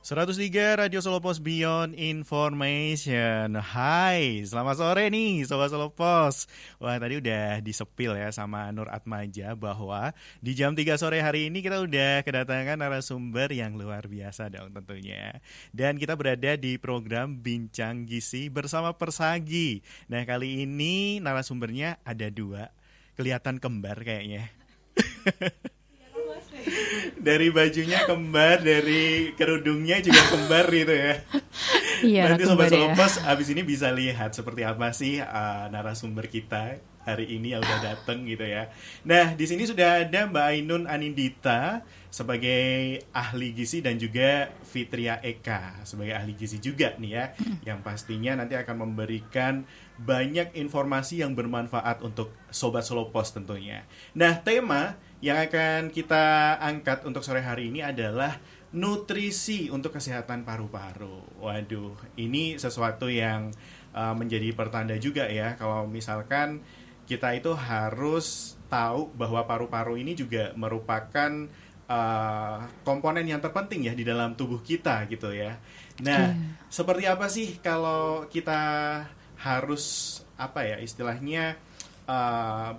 103 Radio Solo Pos Beyond Information. Hai, selamat sore nih Sobat Solo Pos. Wah, tadi udah disepil ya sama Nur Atmaja bahwa di jam 3 sore hari ini kita udah kedatangan narasumber yang luar biasa dong tentunya. Dan kita berada di program Bincang Gizi bersama Persagi. Nah, kali ini narasumbernya ada dua. Kelihatan kembar kayaknya. Dari bajunya kembar, dari kerudungnya juga kembar gitu ya. Iya, Nanti Sobat kembar ya. Solopos abis ini bisa lihat seperti apa sih narasumber kita hari ini yang udah dateng gitu ya. Nah, di sini sudah ada Mbak Ainun Anindita sebagai ahli gizi dan juga Fitria Eka sebagai ahli gizi juga nih ya, yang pastinya nanti akan memberikan banyak informasi yang bermanfaat untuk Sobat Solopos tentunya. Nah, tema yang akan kita angkat untuk sore hari ini adalah nutrisi untuk kesehatan paru-paru. Waduh, ini sesuatu yang menjadi pertanda juga ya. Kalau misalkan kita itu harus tahu bahwa paru-paru ini juga merupakan komponen yang terpenting ya di dalam tubuh kita gitu ya. Nah, seperti apa sih kalau kita harus apa ya istilahnya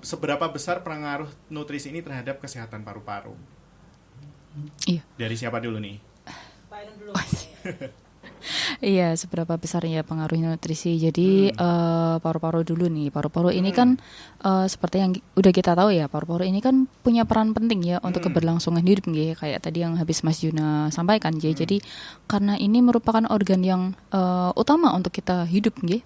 seberapa besar pengaruh nutrisi ini terhadap kesehatan paru-paru? Iya. Dari siapa dulu nih? Pak Ainun dulu. Iya, seberapa besar ya pengaruh nutrisi. Jadi paru-paru dulu nih. Paru-paru ini kan seperti yang udah kita tahu ya, paru-paru ini kan punya peran penting ya untuk keberlangsungan hidup nggih. Kayak tadi yang habis Mas Juna sampaikan nggih. Jadi karena ini merupakan organ yang utama untuk kita hidup nggih.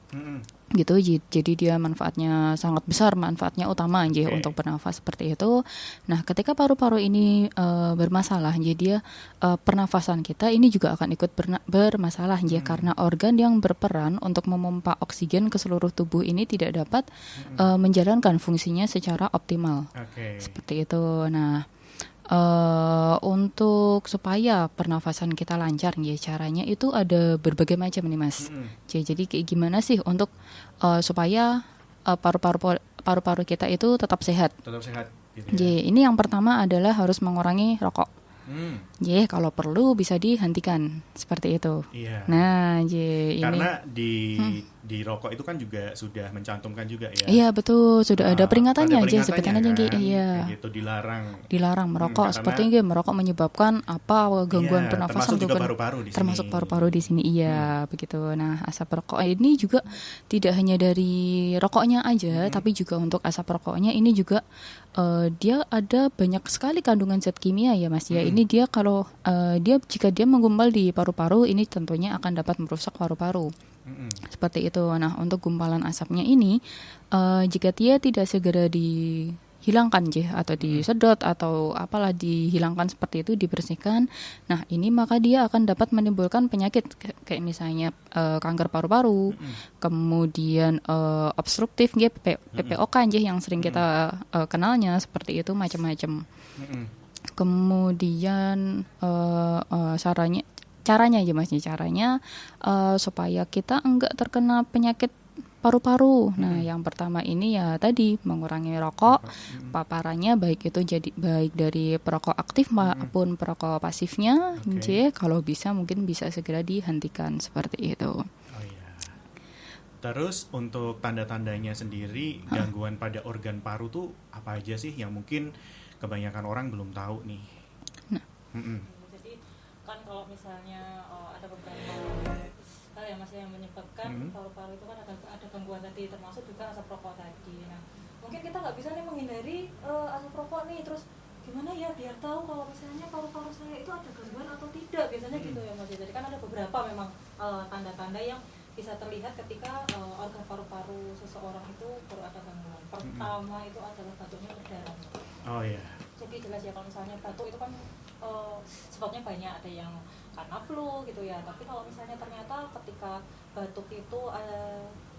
Gitu, jadi dia manfaatnya sangat besar, manfaatnya utama nggih untuk bernafas seperti itu. Nah, ketika paru-paru ini bermasalah, jadi dia pernafasan kita ini juga akan ikut bermasalah nggih, karena organ yang berperan untuk memompa oksigen ke seluruh tubuh ini tidak dapat menjalankan fungsinya secara optimal. Seperti itu. Nah, untuk supaya pernafasan kita lancar ya, caranya itu ada berbagai macam nih Mas. Jadi kayak gimana sih untuk supaya paru-paru kita itu tetap sehat. Tetap sehat gitu ya. Jadi ini yang pertama adalah harus mengurangi rokok. Jadi kalau perlu bisa dihentikan seperti itu. Iya. Nah, ini karena di rokok itu kan juga sudah mencantumkan juga ya. Iya betul, sudah ada peringatannya aja kan? sebetulnya iya. Kayak gitu Dilarang merokok seperti ini, merokok menyebabkan apa gangguan pernafasan termasuk juga paru-paru di sini. Termasuk paru-paru di sini iya begitu. Nah, asap rokok ini juga tidak hanya dari rokoknya aja, tapi juga untuk asap rokoknya ini juga dia ada banyak sekali kandungan zat kimia ya Mas ya. Ini dia kalau jika dia menggumpal di paru-paru ini tentunya akan dapat merusak paru-paru. Seperti itu. Nah, untuk gumpalan asapnya ini jika dia tidak segera dihilangkan atau disedot atau apalah dihilangkan seperti itu, dibersihkan. Nah, ini maka dia akan dapat menimbulkan penyakit kayak misalnya kanker paru-paru, kemudian obstruktif PPOK yang sering kita kenalnya seperti itu macam-macam. Kemudian caranya aja Mas, caranya supaya kita enggak terkena penyakit paru-paru. Nah, yang pertama ini ya tadi mengurangi rokok, paparannya baik dari perokok aktif maupun perokok pasifnya. Kalau bisa mungkin bisa segera dihentikan seperti itu. Terus untuk tanda-tandanya sendiri gangguan pada organ paru tuh apa aja sih yang mungkin kebanyakan orang belum tahu nih? Nah. Jadi kan kalau misalnya ada beberapa hal yang masih yang menyebabkan paru-paru itu kan ada gangguan tadi, termasuk juga asap rokok tadi. Nah, mungkin kita nggak bisa nih menghindari asap rokok nih, terus gimana ya biar tahu kalau misalnya paru-paru saya itu ada gangguan atau tidak, biasanya gitu ya Mas. Jadi kan ada beberapa memang tanda-tanda yang bisa terlihat ketika organ paru-paru seseorang itu ada gangguan. Pertama itu adalah batuknya berdarah. Oh iya. Jadi jelas ya kalau misalnya batuk itu kan sebabnya banyak, ada yang karena flu gitu ya. Tapi kalau misalnya ternyata ketika batuk itu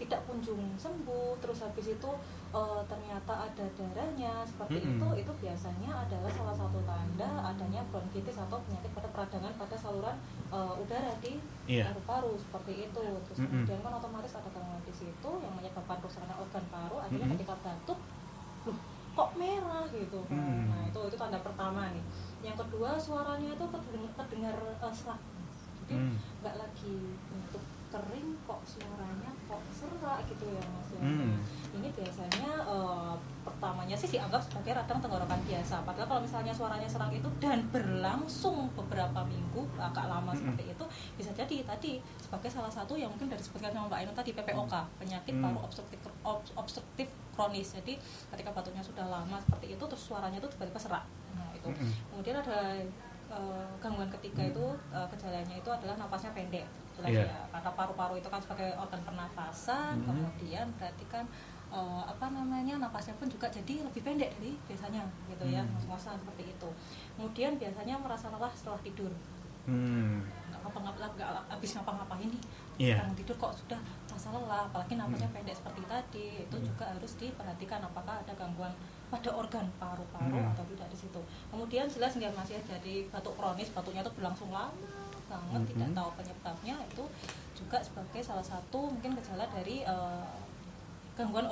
tidak kunjung sembuh, terus habis itu ternyata ada darahnya seperti itu biasanya adalah salah satu tanda adanya bronkitis atau penyakit pada peradangan pada saluran udara di paru-paru seperti itu. Terus kemudian kan otomatis ada gangguan di situ yang menyebabkan kerusakan organ paru. Akhirnya ketika batuk, loh kok merah gitu. Nah itu tanda pertama nih. Yang kedua suaranya itu terdengar serak. jadi nggak lagi untuk kering kok suaranya kok serak gitu ya Mas ya. Ini biasanya pertamanya sih dianggap sebagai radang tenggorokan biasa, padahal kalau misalnya suaranya serak itu dan berlangsung beberapa minggu agak lama seperti itu, bisa jadi tadi sebagai salah satu yang mungkin dari disebutkan sama Mbak Ainun tadi, PPOK, penyakit paru obstruktif kronis. Jadi ketika batuknya sudah lama seperti itu terus suaranya itu tiba-tiba serak. Nah itu kemudian ada gangguan ketiga itu gejalanya itu adalah napasnya pendek. Jelas ya, karena paru-paru itu kan sebagai organ pernafasan, kemudian berarti kan napasnya pun juga jadi lebih pendek dari biasanya gitu ya, ngos-ngosan seperti itu. Kemudian biasanya merasa lelah setelah tidur. Nggak habis ngapa-ngapain nih, bangun tidur kok sudah rasa lelah, apalagi napasnya pendek seperti tadi, itu juga harus diperhatikan apakah ada gangguan pada organ paru-paru atau tidak di situ. Kemudian jelas nggak masih jadi batuk kronis, batuknya itu berlangsung lama banget, tidak tahu penyebabnya, itu juga sebagai salah satu mungkin gejala dari gangguan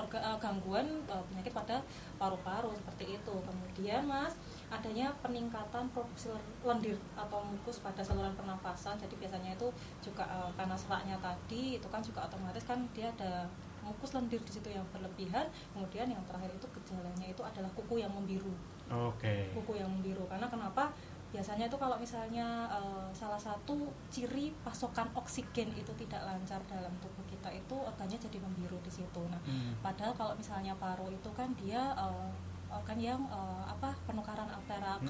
penyakit pada paru-paru seperti itu. Kemudian Mas, adanya peningkatan produksi lendir atau mukus pada saluran pernafasan. Jadi biasanya itu juga karena seraknya tadi itu kan juga otomatis kan dia ada mukus lendir di situ yang berlebihan. Kemudian yang terakhir itu gejalanya itu adalah kuku yang membiru. Kuku yang membiru, karena kenapa? Biasanya itu kalau misalnya salah satu ciri pasokan oksigen itu tidak lancar dalam tubuh kita, itu organnya jadi membiru di situ. Nah, padahal kalau misalnya paru itu kan dia organ yang penukaran antara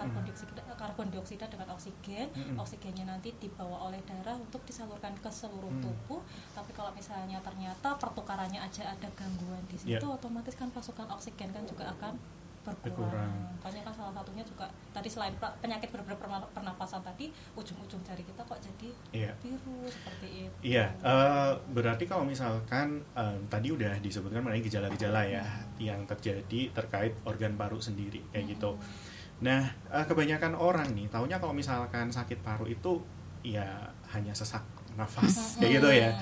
karbon dioksida dengan oksigen. Oksigennya nanti dibawa oleh darah untuk disalurkan ke seluruh tubuh. Tapi kalau misalnya ternyata pertukarannya aja ada gangguan di situ, otomatis kan pasokan oksigen kan juga akan berkurang. Makanya kan salah satunya juga tadi selain penyakit pernapasan tadi, ujung-ujung jari kita kok jadi biru seperti itu. Berarti kalau misalkan tadi udah disebutkan mengenai gejala-gejala ya yang terjadi terkait organ paru sendiri kayak gitu. Nah, kebanyakan orang nih taunya kalau misalkan sakit paru itu ya hanya sesak nafas kayak gitu ya.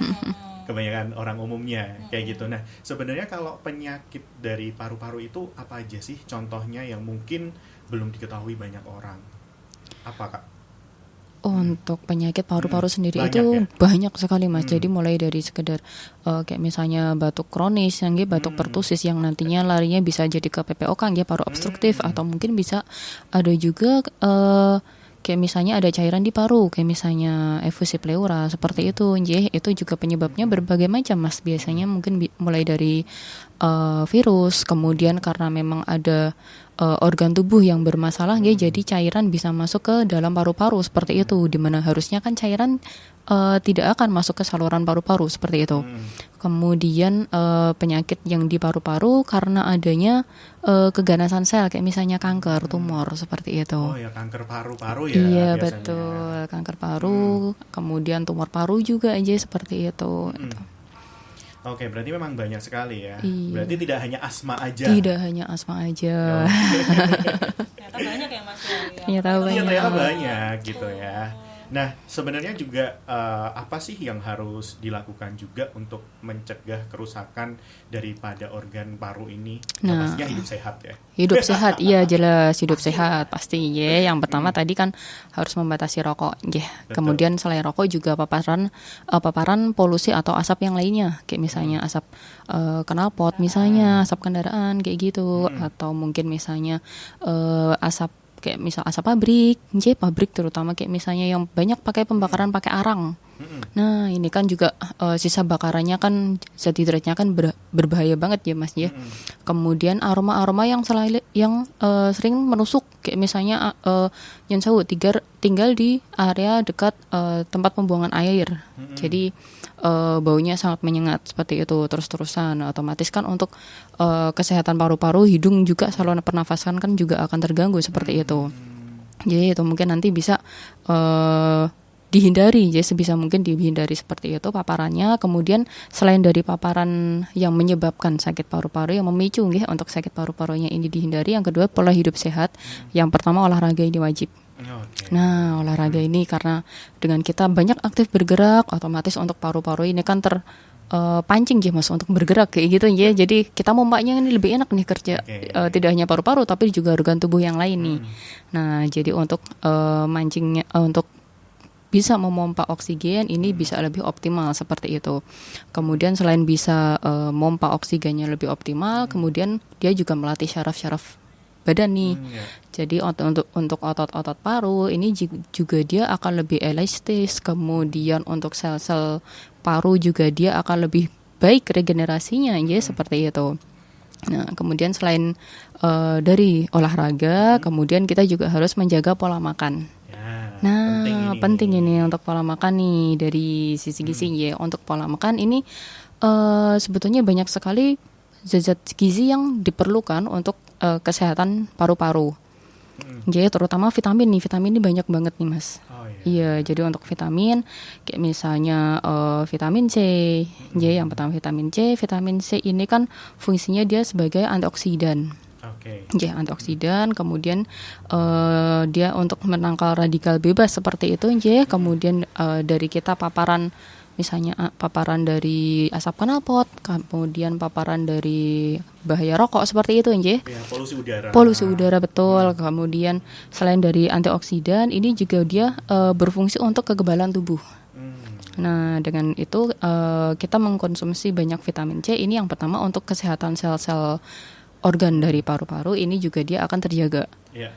Kebanyakan orang umumnya kayak gitu. Nah, sebenarnya kalau penyakit dari paru-paru itu apa aja sih contohnya yang mungkin belum diketahui banyak orang? Apa Kak? Untuk penyakit paru-paru sendiri banyak, itu ya? banyak sekali Mas. Jadi mulai dari sekedar kayak misalnya batuk kronis, yang batuk pertusis yang nantinya larinya bisa jadi ke PPOK, paru obstruktif, atau mungkin bisa ada juga kayak misalnya ada cairan di paru, kayak misalnya efusi pleura, seperti itu. Itu juga penyebabnya berbagai macam Mas. Biasanya mungkin mulai dari virus, kemudian karena memang ada organ tubuh yang bermasalah, jadi cairan bisa masuk ke dalam paru-paru seperti itu, dimana harusnya kan cairan tidak akan masuk ke saluran paru-paru seperti itu. Kemudian penyakit yang di paru-paru karena adanya keganasan sel, kayak misalnya kanker, tumor seperti itu. Oh ya, kanker paru-paru ya. Iya biasanya. Betul, kanker paru, kemudian tumor paru juga aja seperti itu. Oke, berarti memang banyak sekali ya. Iya. Berarti tidak hanya asma aja. Tidak hanya asma aja. Ternyata banyak ya Mas ya. Ternyata banyak gitu ya. Nah, sebenarnya juga apa sih yang harus dilakukan juga untuk mencegah kerusakan daripada organ paru ini? Nah, pastinya hidup sehat ya. Hidup sehat, iya jelas hidup sehat pasti ya. Yang pertama tadi kan harus membatasi rokok, ya. Kemudian selain rokok juga paparan polusi atau asap yang lainnya, kayak misalnya asap knalpot, misalnya asap kendaraan kayak gitu, atau mungkin misalnya asap kayak misal asap pabrik terutama kayak misalnya yang banyak pakai pembakaran pakai arang. Nah, ini kan juga sisa bakarannya kan zat hidratnya kan berbahaya banget ya Mas ya. Kemudian aroma-aroma yang sering menusuk kayak misalnya yang tinggal di area dekat tempat pembuangan air. Jadi baunya sangat menyengat seperti itu terus-terusan, otomatis kan untuk kesehatan paru-paru, hidung juga saluran pernafasan kan juga akan terganggu seperti itu. Jadi itu mungkin nanti bisa dihindari, jadi sebisa mungkin dihindari seperti itu paparannya. Kemudian selain dari paparan yang menyebabkan sakit paru-paru yang memicu untuk sakit paru-parunya ini dihindari, yang kedua pola hidup sehat. Yang pertama olahraga ini wajib. Nah, olahraga ini karena dengan kita banyak aktif bergerak, otomatis untuk paru-paru ini kan pancing ya Mas untuk bergerak kayak gitu ya. Jadi kita mompaknya ini lebih enak nih kerja, tidak hanya paru-paru tapi juga organ tubuh yang lain nih. Nah, jadi untuk mancingnya untuk bisa memompa oksigen, ini bisa lebih optimal seperti itu. Kemudian selain bisa memompa oksigennya lebih optimal, kemudian dia juga melatih syaraf-syaraf badan nih. Jadi untuk otot-otot paru ini juga dia akan lebih elastis. Kemudian untuk sel-sel paru juga dia akan lebih baik regenerasinya, ya seperti itu. Nah, kemudian selain dari olahraga, kemudian kita juga harus menjaga pola makan. Nah, penting ini untuk pola makan nih dari sisi gizi ya. Untuk pola makan ini sebetulnya banyak sekali zat-zat gizi yang diperlukan untuk kesehatan paru-paru. Jadi terutama vitamin nih, vitamin ini banyak banget nih Mas. Iya, jadi untuk vitamin kayak misalnya vitamin C, yang pertama vitamin C ini kan fungsinya dia sebagai antioksidan. Ya, antioksidan, kemudian dia untuk menangkal radikal bebas seperti itu, kemudian dari kita paparan misalnya paparan dari asap knalpot, kemudian paparan dari bahaya rokok seperti itu, ya, polusi udara. Polusi udara betul. Kemudian selain dari antioksidan, ini juga dia berfungsi untuk kekebalan tubuh. Nah, dengan itu kita mengkonsumsi banyak vitamin C. Ini yang pertama untuk kesehatan sel-sel organ dari paru-paru ini juga dia akan terjaga. Ya.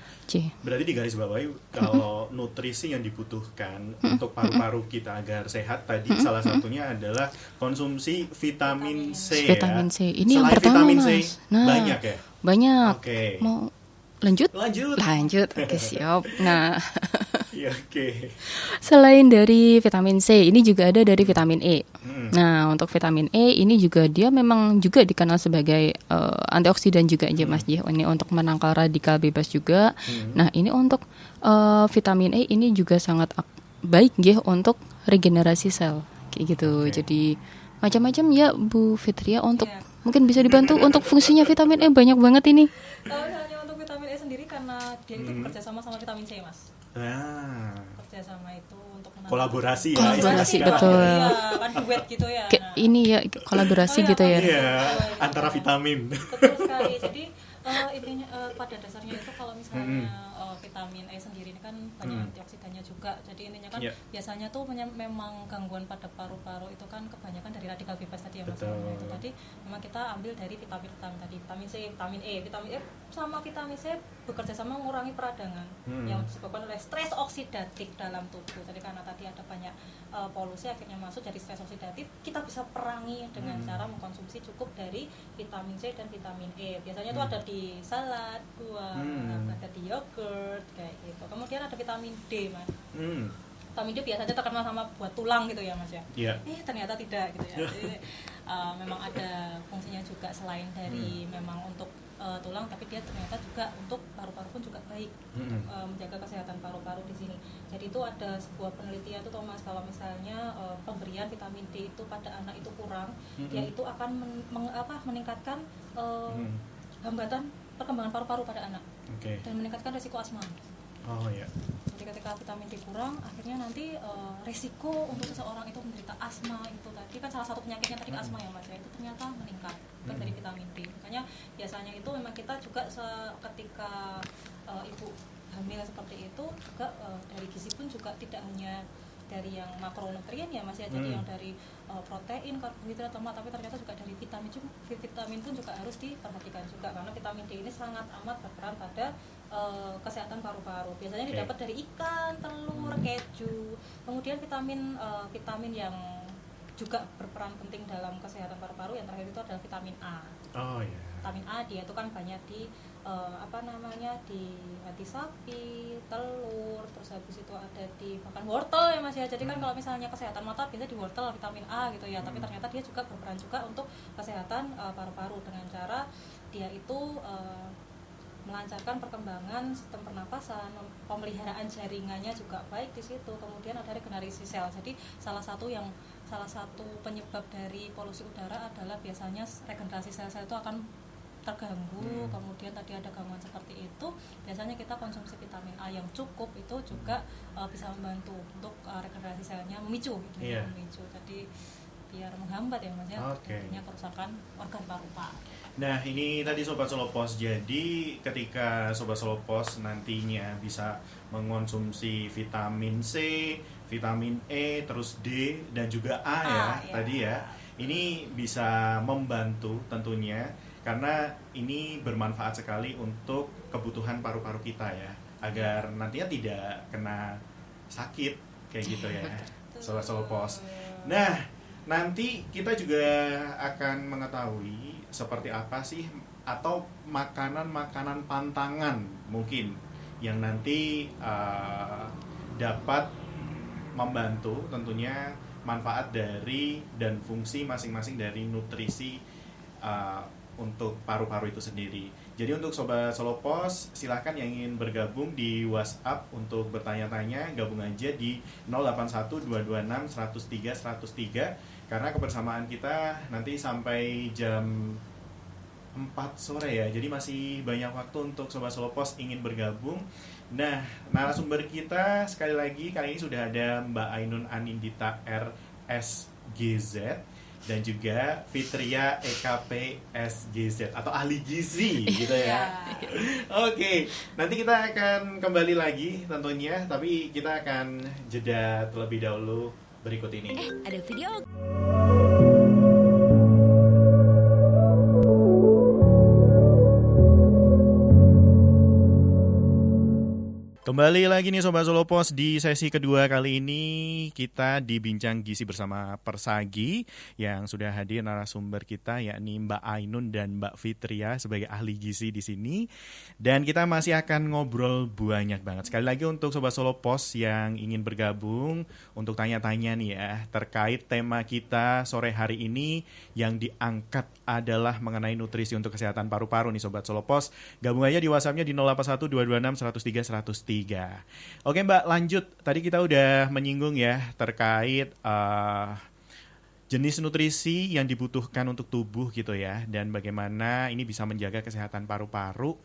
Berarti digarisbawahi kalau nutrisi yang dibutuhkan untuk paru-paru kita agar sehat tadi salah satunya adalah konsumsi vitamin C. Vitamin C. Ini selain yang pertama vitamin Mas. C, Nah, banyak ya? Banyak. Okay. Mau lanjut? Lanjut. Oke, siap. Nah, ya, oke. Selain dari vitamin C, ini juga ada dari vitamin E. Nah, untuk vitamin E ini juga dia memang juga dikenal sebagai antioksidan juga aja Mas. Ini untuk menangkal radikal bebas juga. Nah, ini untuk vitamin E ini juga sangat baik ya untuk regenerasi sel kayak gitu. Jadi macam-macam ya Bu Fitria untuk mungkin bisa dibantu untuk fungsinya vitamin E banyak banget ini. Hanya untuk vitamin E sendiri karena dia itu bekerja sama vitamin C Mas. Kerja sama itu untuk kolaborasi ya. Kolaborasi betul. Iya, kan duet gitu ya. Ini ya kolaborasi gitu ya. Iya, antara vitamin. Betul sekali. Jadi intinya pada dasarnya itu kalau misalnya vitamin E sendiri ini kan banyak antioksidannya juga. Jadi intinya kan biasanya tuh memang gangguan pada paru-paru itu kan kebanyakan dari radikal bebas tadi ya Mas. Itu tadi memang kita ambil dari vitamin tadi, vitamin C, vitamin E sama vitamin C bekerja sama mengurangi peradangan yang disebabkan oleh stres oksidatif dalam tubuh. Jadi karena tadi ada banyak polusi akhirnya masuk jadi stres oksidatif, kita bisa perangi dengan cara mengkonsumsi cukup dari vitamin C dan vitamin E. Biasanya itu ada di salad, buah, ada di yogurt kayak gitu. Kemudian ada vitamin D Mas. Vitamin D biasanya terkenal sama buat tulang gitu ya Mas ya. Ternyata tidak gitu ya. Jadi, memang ada fungsinya juga selain dari memang untuk tulang, tapi dia ternyata juga untuk paru-paru pun juga baik menjaga kesehatan paru-paru di sini. Jadi itu ada sebuah penelitian tuh Thomas, kalau misalnya pemberian vitamin D itu pada anak itu kurang, dia itu akan meningkatkan hambatan perkembangan paru-paru pada anak dan meningkatkan resiko asma. Jadi ketika vitamin D kurang, akhirnya nanti resiko untuk seseorang itu menderita asma itu tadi kan salah satu penyakitnya tadi asma ya Mas ya, itu ternyata meningkat dari vitamin D. Makanya biasanya itu memang kita juga ketika ibu hamil seperti itu juga dari gizi pun juga tidak hanya dari yang makronutrien ya Mas ya, jadi yang dari protein, karbohidrat, lemak, tapi ternyata juga dari vitamin pun juga harus diperhatikan juga, karena vitamin D ini sangat amat berperan pada kesehatan paru-paru. Biasanya didapat dari ikan, telur, keju. Kemudian vitamin yang juga berperan penting dalam kesehatan paru-paru yang terakhir itu adalah vitamin A. Vitamin A dia itu kan banyak di di hati sapi, telur, terus habis itu ada di bahkan wortel ya Mas ya. Jadi kan kalau misalnya kesehatan mata biasanya di wortel vitamin A gitu ya, tapi ternyata dia juga berperan juga untuk kesehatan paru-paru dengan cara dia itu melancarkan perkembangan sistem pernapasan, pemeliharaan jaringannya juga baik di situ. Kemudian ada regenerasi sel. Jadi salah satu penyebab dari polusi udara adalah biasanya regenerasi sel-sel itu akan terganggu. Kemudian tadi ada gangguan seperti itu, biasanya kita konsumsi vitamin A yang cukup itu juga bisa membantu untuk regenerasi selnya, memicu. Jadi biar menghambat ya Mas ya, artinya kerusakan organ paru-paru. Nah, ini tadi Sobat Solopos. Jadi ketika Sobat Solopos nantinya bisa mengonsumsi vitamin C, vitamin E, terus D dan juga A ya tadi ya. Ini bisa membantu tentunya karena ini bermanfaat sekali untuk kebutuhan paru-paru kita ya, agar nantinya tidak kena sakit kayak gitu ya, Sobat Solopos. Nah, nanti kita juga akan mengetahui seperti apa sih atau makanan-makanan pantangan mungkin yang nanti dapat membantu tentunya manfaat dari dan fungsi masing-masing dari nutrisi untuk paru-paru itu sendiri. Jadi untuk Sobat Solopos, silahkan yang ingin bergabung di WhatsApp untuk bertanya-tanya, gabung aja di 081226103103 karena kebersamaan kita nanti sampai jam 4 sore ya. Jadi masih banyak waktu untuk Sobat Solopos ingin bergabung. Nah, narasumber kita sekali lagi kali ini sudah ada Mbak Ainun Anindita RSGZ dan juga Fitria EKP SGZ atau ahli gizi gitu ya. Oke, nanti kita akan kembali lagi tentunya, tapi kita akan jeda terlebih dahulu berikut ini. Ada video. Kembali lagi nih Sobat Solopos, di sesi kedua kali ini kita di Bincang Gizi bersama Persagi yang sudah hadir narasumber kita yakni Mbak Ainun dan Mbak Fitria sebagai ahli gizi di sini. Dan kita masih akan ngobrol banyak banget. Sekali lagi untuk Sobat Solopos yang ingin bergabung untuk tanya-tanya nih ya terkait tema kita sore hari ini yang diangkat adalah mengenai nutrisi untuk kesehatan paru-paru nih Sobat Solopos. Gabung aja di WhatsApp-nya di 081226103103. Oke Mbak, lanjut. Tadi kita udah menyinggung ya terkait jenis nutrisi yang dibutuhkan untuk tubuh gitu ya, dan bagaimana ini bisa menjaga kesehatan paru-paru.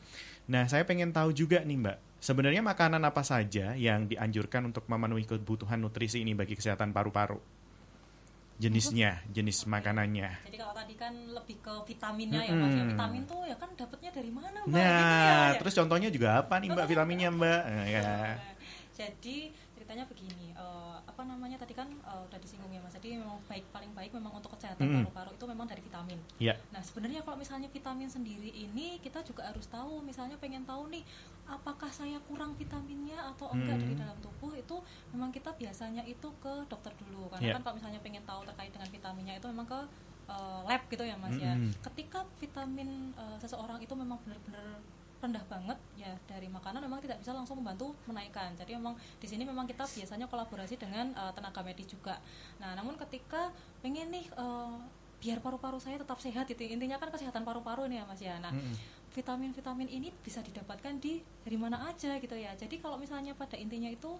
Nah, saya pengen tahu juga nih Mbak, sebenarnya makanan apa saja yang dianjurkan untuk memenuhi kebutuhan nutrisi ini bagi kesehatan paru-paru? Jenisnya, jenis makanannya. Jadi kalau tadi kan lebih ke vitaminnya ya Mas. Ya, vitamin tuh ya kan dapatnya dari mana Mbak? Nah, gitu ya. terus contohnya juga apa nih Mbak vitaminnya Mbak? Jadi ceritanya begini, apa namanya tadi kan udah disinggung ya Mas. Jadi memang paling baik memang untuk kesehatan paru-paru itu memang dari vitamin. Yeah. Nah sebenarnya kalau misalnya vitamin sendiri ini kita juga harus tahu, misalnya pengen tahu nih apakah saya kurang vitaminnya atau enggak dari dalam tubuh, itu memang kita biasanya itu ke dokter dulu karena kan kalau misalnya pengen tahu terkait dengan vitaminnya itu memang ke lab gitu ya Mas ya. Ketika vitamin seseorang itu memang benar-benar rendah banget ya dari makanan, memang tidak bisa langsung membantu menaikkan. Jadi memang di sini memang kita biasanya kolaborasi dengan tenaga medis juga. Nah, namun ketika pengen nih biar paru-paru saya tetap sehat, itu intinya kan kesehatan paru-paru ini ya Mas ya. Nah, vitamin-vitamin ini bisa didapatkan dari mana aja gitu ya. Jadi kalau misalnya pada intinya itu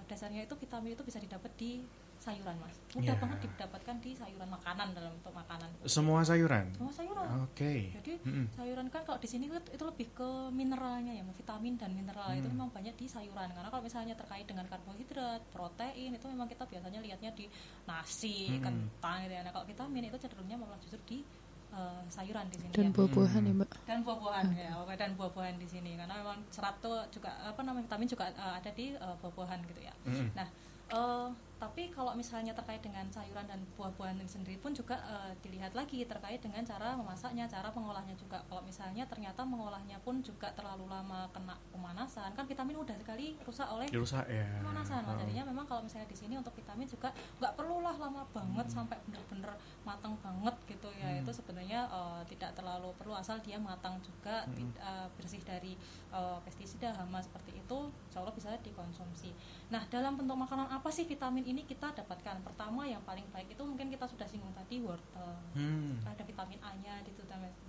dasarnya itu vitamin itu bisa didapat di sayuran Mas. Mudah banget didapatkan di sayuran, makanan dalam bentuk makanan. Semua sayuran? Semua sayuran. Oke. Jadi sayuran kan kalau di sini itu lebih ke mineralnya ya, vitamin dan mineral itu memang banyak di sayuran. Karena kalau misalnya terkait dengan karbohidrat, protein itu memang kita biasanya lihatnya di nasi, kentang gitu ya. Nah, kalau vitamin itu cenderungnya malah justru di sayuran di sini dan ya. buah-buahan ya Mbak. Dan buah-buahan ya, dan buah-buahan di sini karena memang serat tuh juga vitamin juga ada di buah-buahan gitu ya. Nah, tapi kalau misalnya terkait dengan sayuran dan buah-buahan sendiri pun juga dilihat lagi terkait dengan cara memasaknya, cara pengolahnya juga. Kalau misalnya ternyata mengolahnya pun juga terlalu lama kena pemanasan, kan vitamin udah sekali rusak oleh pemanasan. Nah, jadinya memang kalau misalnya di sini untuk vitamin juga nggak perlulah lama banget sampai benar-benar matang banget gitu ya. Itu sebenarnya tidak terlalu perlu, asal dia matang juga, bersih dari pestisida, hama seperti itu, insya Allah bisa dikonsumsi. Nah, dalam bentuk makanan apa sih vitamin ini kita dapatkan? Pertama yang paling baik itu mungkin kita sudah singgung tadi, wortel. Ada vitamin A-nya di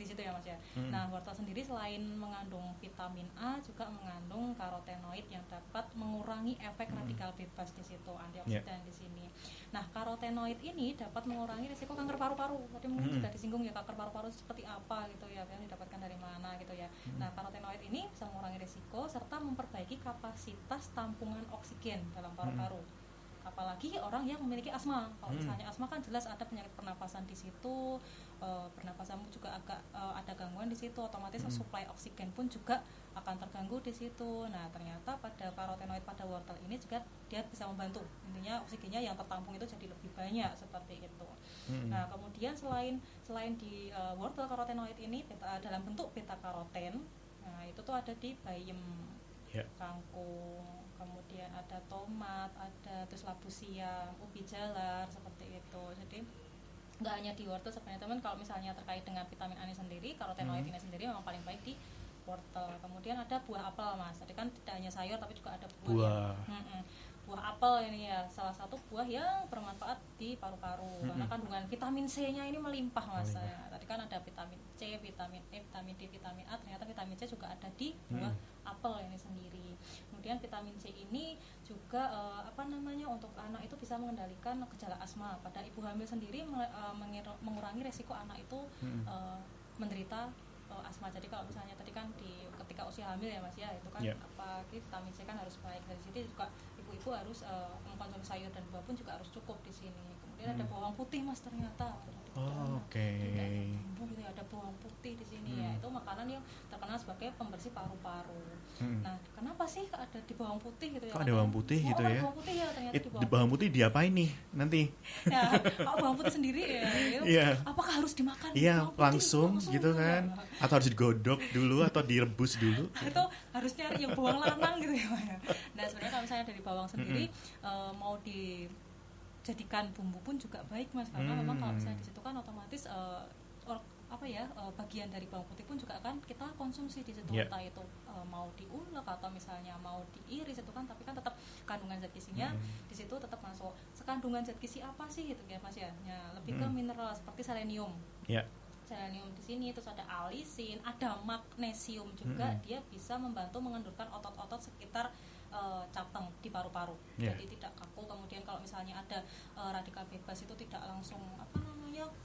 situ ya Mas ya. Nah, wortel sendiri selain mengandung vitamin A juga mengandung karotenoid yang dapat mengurangi efek radikal bebas di situ, antioksidan di sini. Nah, karotenoid ini dapat mengurangi risiko kanker paru-paru. Tadi mungkin sudah disinggung ya, kanker paru-paru seperti apa gitu ya, yang didapatkan dari mana gitu ya. Nah, karotenoid ini bisa mengurangi risiko serta memperbaiki kapasitas tampungan oksigen dalam paru-paru. Apalagi orang yang memiliki asma. Kalau misalnya asma kan jelas ada penyakit pernapasan di situ, pernapasanmu juga agak ada gangguan di situ, otomatis suplai oksigen pun juga akan terganggu di situ. Nah ternyata pada karotenoid pada wortel ini juga dia bisa membantu, intinya oksigennya yang tertampung itu jadi lebih banyak seperti itu. Nah kemudian selain di wortel karotenoid ini dalam bentuk beta karoten, nah itu tuh ada di bayam, kangkung, kemudian ada tomat, ada terus labu siam, ubi jalar seperti itu. Jadi nggak hanya di wortel sebenarnya teman, kalau misalnya terkait dengan vitamin A ini sendiri, karotenoid ini sendiri memang paling baik di wortel. Kemudian ada buah apel mas, tadi kan tidak hanya sayur tapi juga ada buah. Buah apel ini ya salah satu buah yang bermanfaat di paru-paru karena kandungan vitamin C-nya ini melimpah mas. Ya, tadi kan ada vitamin C, vitamin E, vitamin D, vitamin A, ternyata vitamin C juga ada di buah apel ini sendiri. Kemudian vitamin C ini juga untuk anak itu bisa mengendalikan gejala asma. Pada ibu hamil sendiri mengurangi resiko anak itu menderita asma. Jadi kalau misalnya tadi kan ketika usia hamil ya mas ya, itu kan vitamin C kan harus baik. Dari situ juga ibu-ibu harus mengkonsumsi sayur dan buah pun juga harus cukup di sini. Kemudian ada bawang putih mas ternyata. Ada bawang putih di sini ya, itu makanan yang terkenal sebagai pembersih paru-paru. Nah kenapa sih ada di bawang putih gitu ya? Kok ada bawang putih gitu ya? Bawang putih ya ternyata di bawang putih diapain nih nanti? Ya, bawang putih sendiri ya. Apakah harus dimakan? Iya, langsung gitu kan? Atau harus digodok dulu atau direbus dulu? Atau harus nyari yang bawang lanang gitu ya. Nah sebenarnya kalau misalnya dari bawang sendiri mau dijadikan bumbu pun juga baik mas, karena memang kalau misalnya di situ kan otomatis bagian dari bawang putih pun juga kan kita konsumsi di situ, entah itu mau diulek atau misalnya mau diiris itu kan, tapi kan tetap kandungan zat gizinya di situ tetap masuk. Sekandungan zat gizi apa sih gitu ya mas ya? Lebih ke mineral seperti selenium. Selenium di sini, terus ada alisin, ada magnesium juga, dia bisa membantu mengendurkan otot-otot sekitar capeng di paru-paru, jadi tidak kaku. Kemudian kalau misalnya ada radikal bebas itu tidak langsung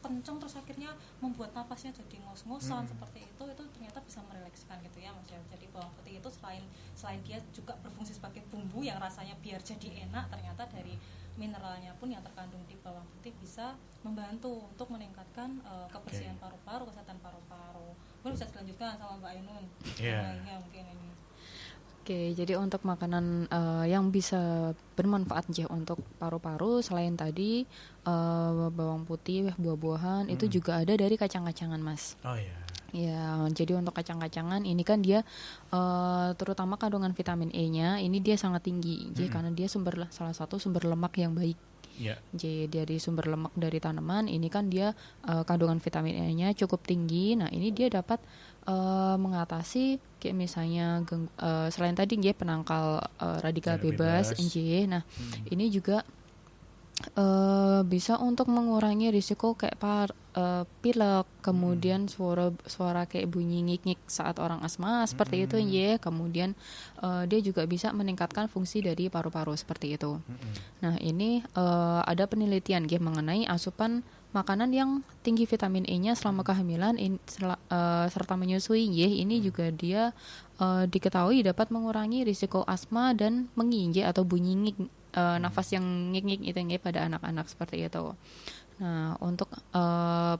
kenceng terus akhirnya membuat napasnya jadi ngos-ngosan seperti itu ternyata bisa merelekskan gitu ya mas ya. Jadi bawang putih itu selain dia juga berfungsi sebagai bumbu yang rasanya biar jadi enak, ternyata dari mineralnya pun yang terkandung di bawang putih bisa membantu untuk meningkatkan kebersihan paru-paru, kesehatan paru-paru. Mungkin bisa dilanjutkan sama Mbak Ainun. Mungkin ini. Oke, jadi untuk makanan yang bisa bermanfaat ya untuk paru-paru selain tadi bawang putih, buah-buahan itu juga ada dari kacang-kacangan mas. Oh iya. Ya, jadi untuk kacang-kacangan ini kan dia terutama kandungan vitamin E-nya ini dia sangat tinggi, jadi karena dia salah satu sumber lemak yang baik. Jadi dari sumber lemak dari tanaman ini kan dia kandungan vitamin E-nya cukup tinggi. Nah ini dia dapat mengatasi kayak misalnya selain tadi dia penangkal radikal bebas. Nah ini juga bisa untuk mengurangi risiko kayak pilek, kemudian suara kayak bunyi ngik-ngik saat orang asma seperti itu kemudian dia juga bisa meningkatkan fungsi dari paru-paru seperti itu. Nah ini ada penelitian mengenai asupan makanan yang tinggi vitamin E-nya selama kehamilan serta menyusui ini juga dia diketahui dapat mengurangi risiko asma dan mengi atau bunyi ngik, nafas yang ngik-ngik itu pada anak-anak seperti itu. Nah, untuk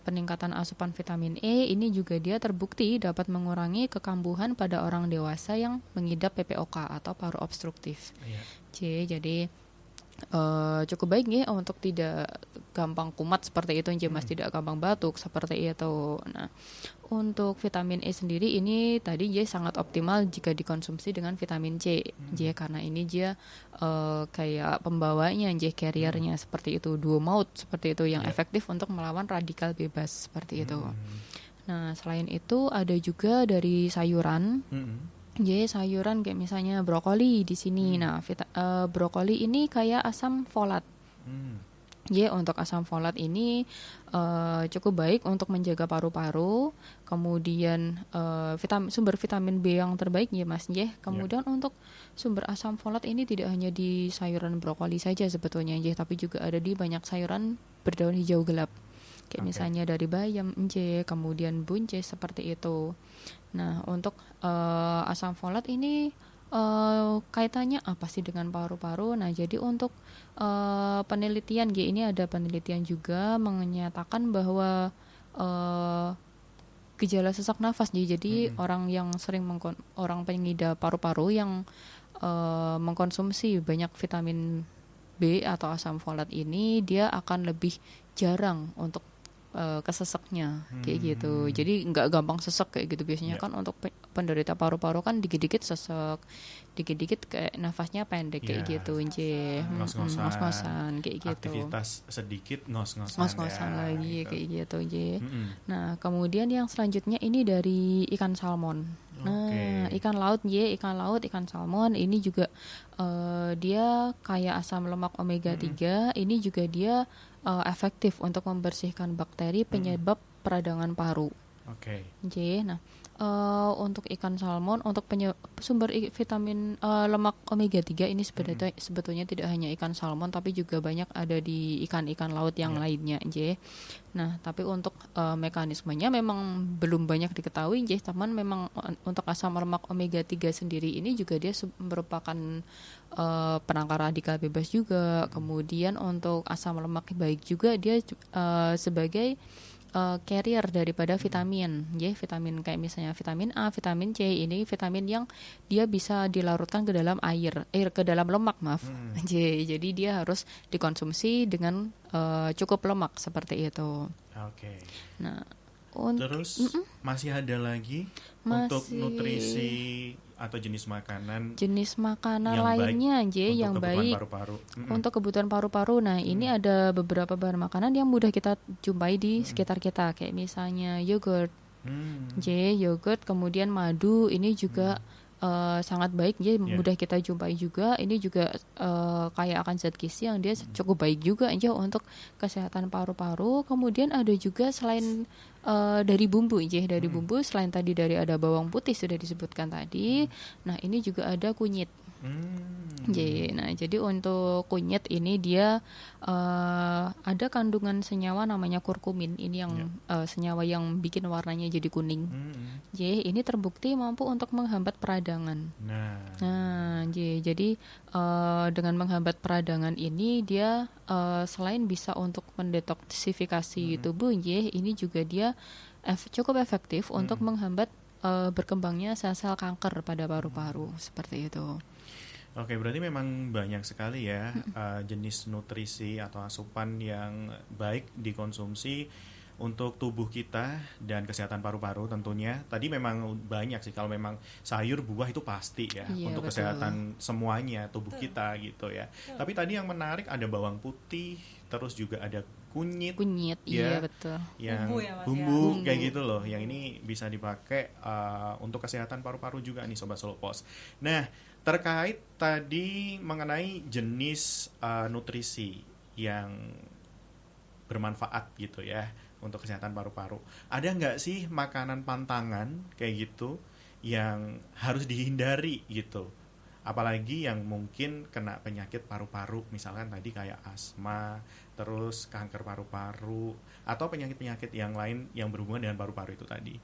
peningkatan asupan vitamin E ini juga dia terbukti dapat mengurangi kekambuhan pada orang dewasa yang mengidap PPOK atau paru obstruktif. Jadi cukup baik untuk tidak gampang kumat seperti itu mas, tidak gampang batuk seperti itu. Nah, untuk vitamin E sendiri ini tadi sangat optimal jika dikonsumsi dengan vitamin C, karena ini dia kayak pembawanya carriernya seperti itu, duo mouth seperti itu yang efektif untuk melawan radikal bebas seperti itu. Nah, selain itu ada juga dari sayuran. Jadi sayuran kayak misalnya brokoli di sini. Nah, brokoli ini kayak asam folat. Jadi untuk asam folat ini cukup baik untuk menjaga paru-paru. Kemudian sumber vitamin B yang terbaik mas. Kemudian untuk sumber asam folat ini tidak hanya di sayuran brokoli saja sebetulnya, tapi juga ada di banyak sayuran berdaun hijau gelap. Kayak misalnya dari bayam, kemudian buncis seperti itu. Nah, untuk asam folat ini kaitannya apa sih dengan paru-paru? Nah, jadi untuk penelitian ini ada penelitian juga menyatakan bahwa gejala sesak nafas jadi orang yang sering orang pengidap paru-paru yang mengkonsumsi banyak vitamin B atau asam folat ini dia akan lebih jarang untuk keseseknya kayak gitu. Jadi nggak gampang sesek kayak gitu biasanya kan untuk penderita paru-paru kan dikit-dikit sesek, dikit-dikit kayak nafasnya pendek kayak gitu, ngos-ngosan kayak gitu. Aktivitas sedikit ngos-ngosan lagi gitu. kayak gitu, Nah, kemudian yang selanjutnya ini dari ikan salmon. Nah, ikan laut, ikan salmon ini juga dia kaya asam lemak omega 3, ini juga dia efektif untuk membersihkan bakteri penyebab peradangan paru. Nah, untuk ikan salmon, untuk sumber vitamin lemak omega 3 ini sebetulnya tidak hanya ikan salmon tapi juga banyak ada di ikan-ikan laut yang lainnya, Nah, tapi untuk mekanismenya memang belum banyak diketahui, Teman. Memang untuk asam lemak omega 3 sendiri ini juga dia merupakan penangkal radikal bebas juga. Kemudian untuk asam lemak baik juga dia sebagai carrier daripada vitamin, vitamin kayak misalnya vitamin A, vitamin C, ini vitamin yang dia bisa dilarutkan ke dalam ke dalam lemak, jadi dia harus dikonsumsi dengan cukup lemak seperti itu. Nah, terus masih ada lagi untuk nutrisi atau jenis makanan lainnya yang baik paru-paru. Untuk kebutuhan paru-paru. Nah, ini ada beberapa bahan makanan yang mudah kita jumpai di sekitar kita kayak misalnya yogurt. Yogurt, kemudian madu ini juga sangat baik, mudah kita jumpai juga. Ini juga kaya akan zat gizi yang dia cukup baik juga untuk kesehatan paru-paru. Kemudian ada juga selain dari bumbu, bumbu selain tadi dari ada bawang putih sudah disebutkan tadi. Nah, ini juga ada kunyit. Nah, jadi untuk kunyit ini dia ada kandungan senyawa namanya kurkumin. Ini yang senyawa yang bikin warnanya jadi kuning. Ini terbukti mampu untuk menghambat peradangan. Nah, jadi dengan menghambat peradangan ini dia selain bisa untuk mendetoksifikasi tubuh, ini juga dia cukup efektif untuk menghambat berkembangnya sel-sel kanker pada paru-paru seperti itu. Berarti memang banyak sekali ya jenis nutrisi atau asupan yang baik dikonsumsi untuk tubuh kita dan kesehatan paru-paru tentunya. Tadi memang banyak sih, kalau memang sayur buah itu pasti ya untuk betul. Kesehatan semuanya tubuh kita gitu ya. Tapi tadi yang menarik ada bawang putih, terus juga ada kunyit ya, betul. Yang bumbu kayak gitu loh. Yang ini bisa dipakai untuk kesehatan paru-paru juga nih Sobat Solo Pos. Nah, terkait tadi mengenai jenis nutrisi yang bermanfaat gitu ya untuk kesehatan paru-paru, ada nggak sih makanan pantangan kayak gitu yang harus dihindari gitu, apalagi yang mungkin kena penyakit paru-paru, misalkan tadi kayak asma, terus kanker paru-paru atau penyakit-penyakit yang lain yang berhubungan dengan paru-paru itu tadi,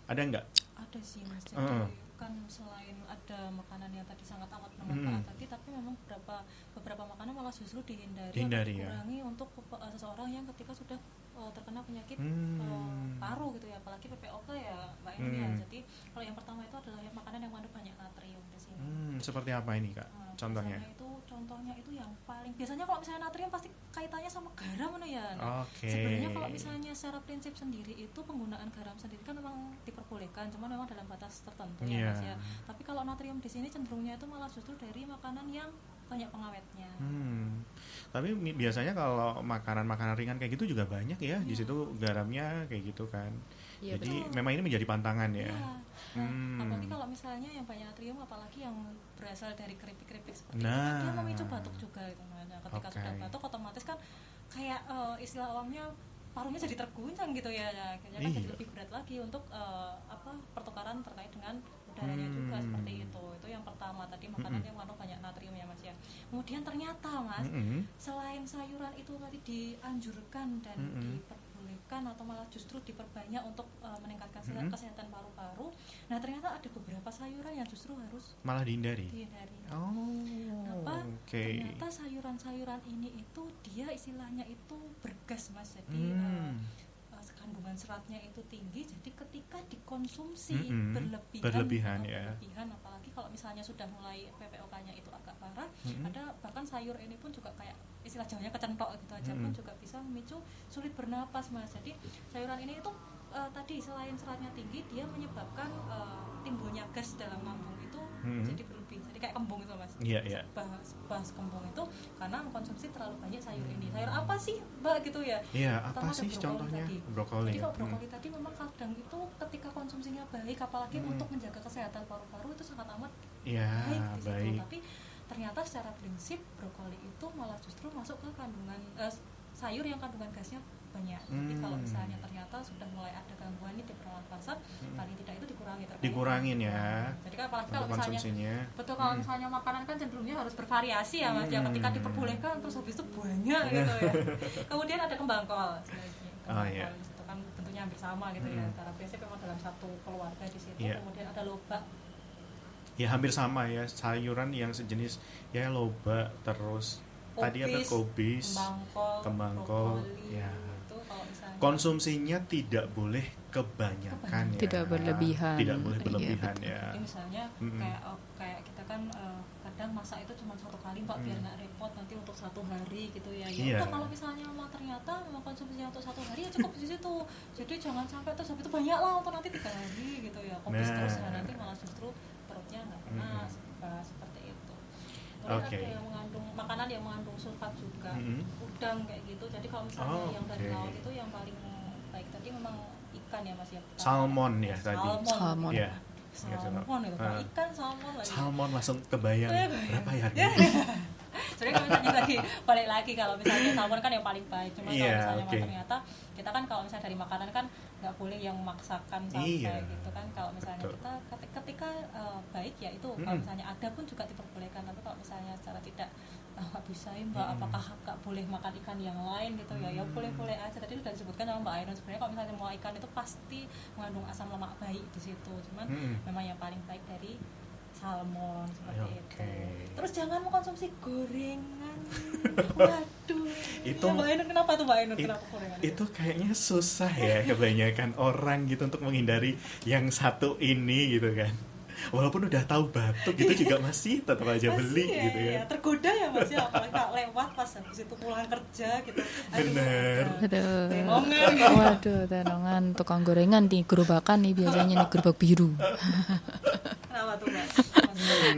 ada nggak? Ada sih Mas, jadi kan selain ada makanan yang tadi sangat amat bermanfaat tadi, tapi memang beberapa makanan malah justru dihindari atau dikurangi untuk seseorang yang ketika sudah terkena penyakit paru gitu ya, apalagi PPOK ya Mbak Eni ya. Jadi kalau yang pertama itu adalah makanan yang mengandung banyak natrium di sini. Seperti apa ini Kak? Contohnya itu yang paling biasanya kalau misalnya natrium pasti kaitannya sama garam ya. Sebenarnya kalau misalnya secara prinsip sendiri itu penggunaan garam sendiri kan memang diperbolehkan, cuma memang dalam batas tertentu ya Mas ya. Tapi kalau natrium di sini cenderungnya itu malah justru dari makanan yang banyak pengawetnya. Tapi biasanya kalau makanan-makanan ringan kayak gitu juga banyak ya, di situ garamnya kayak gitu kan. Jadi betul. Memang ini menjadi pantangan ya. Apalagi kalau misalnya yang banyak natrium, apalagi yang berasal dari keripik-keripik seperti itu, dia memicu batuk juga gitu. Ketika sudah batuk otomatis kan kayak istilah awamnya parunya jadi terguncang gitu ya. Akhirnya kan jadi lebih berat lagi untuk pertukaran terkait dengan udaranya juga seperti itu. Itu yang pertama tadi, makanan yang mengandung banyak natrium ya Mas ya. Kemudian ternyata Mas, selain sayuran itu tadi dianjurkan dan diperbolehkan atau malah justru diperbanyak untuk meningkatkan kesehatan paru-paru. Nah, ternyata ada beberapa sayuran yang justru harus malah dihindari. Kenapa? Ternyata sayuran-sayuran ini itu dia istilahnya itu bergas Mas. Jadi kandungan seratnya itu tinggi, jadi ketika dikonsumsi berlebihan apalagi kalau misalnya sudah mulai PPOK-nya itu agak parah, ada bahkan sayur ini pun juga kayak istilah Jawanya kecentok gitu aja pun juga bisa memicu sulit bernapas Mas. Jadi sayuran ini itu tadi selain seratnya tinggi, dia menyebabkan timbulnya gas dalam lambung itu jadi berlebih, jadi kayak kembung itu Mas. Bahas kembung itu karena mengkonsumsi terlalu banyak sayur ini. Sayur apa sih Mbak gitu ya? Apa sih contohnya? Brokoli. Jadi kalau brokoli tadi memang kadang itu ketika konsumsinya baik, apalagi untuk menjaga kesehatan paru-paru itu sangat amat baik. Tapi ternyata secara prinsip brokoli itu malah justru masuk ke kandungan sayur yang kandungan gasnya banyak. Jadi kalau misalnya ternyata sudah mulai ada gangguan di pernafasan, paling tidak itu dikurangin ya. Jadi kan apalagi kalau misalnya kalau misalnya makanan kan cenderungnya harus bervariasi ya Mas. Ya ketika diperbolehkan terus habis itu banyak gitu ya. Kemudian ada kembang kol. Itu kan bentuknya hampir sama gitu ya. Secara prinsip memang dalam satu keluarga di situ. Kemudian ada lobak. Ya hampir sama ya, sayuran yang sejenis ya lobak, terus tadi ada kobis, kembang kol ya. Konsumsinya tidak boleh kebanyakan ya. Tidak berlebihan. Tidak boleh berlebihan ya. Jadi misalnya kayak kita kan kadang masak itu cuma satu kali Pak, biar nggak repot nanti untuk satu hari gitu ya. Udah kalau misalnya ternyata memang konsumsinya untuk satu hari ya cukup di situ. Jadi jangan sampai terus habis itu banyak lah untuk nanti 3 hari gitu ya. Kobis terus nanti malah justru perutnya nggak panas seperti itu. Ada yang mengandung makanan yang mengandung sulfat juga, udang kayak gitu. Jadi kalau misalnya yang dari laut itu yang paling baik tadi memang ikan ya Mas ya. Salmon ya tadi. Salmon. Ya. Salmon itu ikan salmon lagi. Salmon langsung kebayang berapa ya? Sebenarnya kalau misalnya balik lagi kalau misalnya salmon kan yang paling baik. Cuma kalau misalnya ternyata kita kan kalau misalnya dari makanan kan nggak boleh yang memaksakan sampai gitu kan. Kalau misalnya kita ketika baik ya itu kalau misalnya ada pun juga diperbolehkan. Tapi kalau misalnya secara tidak nggak bisa ya Mbak, apakah nggak boleh makan ikan yang lain gitu ya boleh aja. Tadi sudah disebutkan sama Mbak Ainun, sebenarnya kalau misalnya mau ikan itu pasti mengandung asam lemak baik di situ. Cuman memang yang paling baik dari salmon seperti itu. Terus jangan mengkonsumsi gorengan. Waduh. Itu Mbak Ainun kenapa tuh Mbak Ainun kenapa gorengan? Itu kayaknya susah ya kebanyakan orang gitu untuk menghindari yang satu ini gitu kan. Walaupun udah tahu batuk gitu juga masih tetap aja beli gitu ya. Tergoda ya Mas ya, apalagi kalau lewat pas habis itu pulang kerja gitu. Bener. Tenongan. Waduh, tenongan tukang gorengan di gerobakan nih biasanya nih gerobak biru. Kenapa tuh Mbak?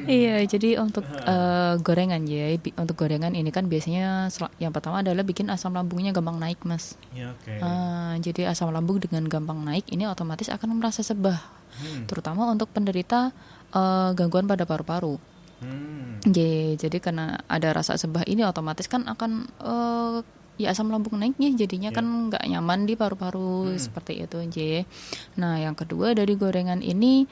Iya, jadi untuk gorengan ya, untuk gorengan ini kan biasanya yang pertama adalah bikin asam lambungnya gampang naik Mas. Ya, jadi asam lambung dengan gampang naik ini otomatis akan merasa sebah, terutama untuk penderita gangguan pada paru-paru. Jadi karena ada rasa sebah ini otomatis kan akan ya asam lambung naiknya jadinya kan nggak nyaman di paru-paru seperti itu. Nah yang kedua dari gorengan ini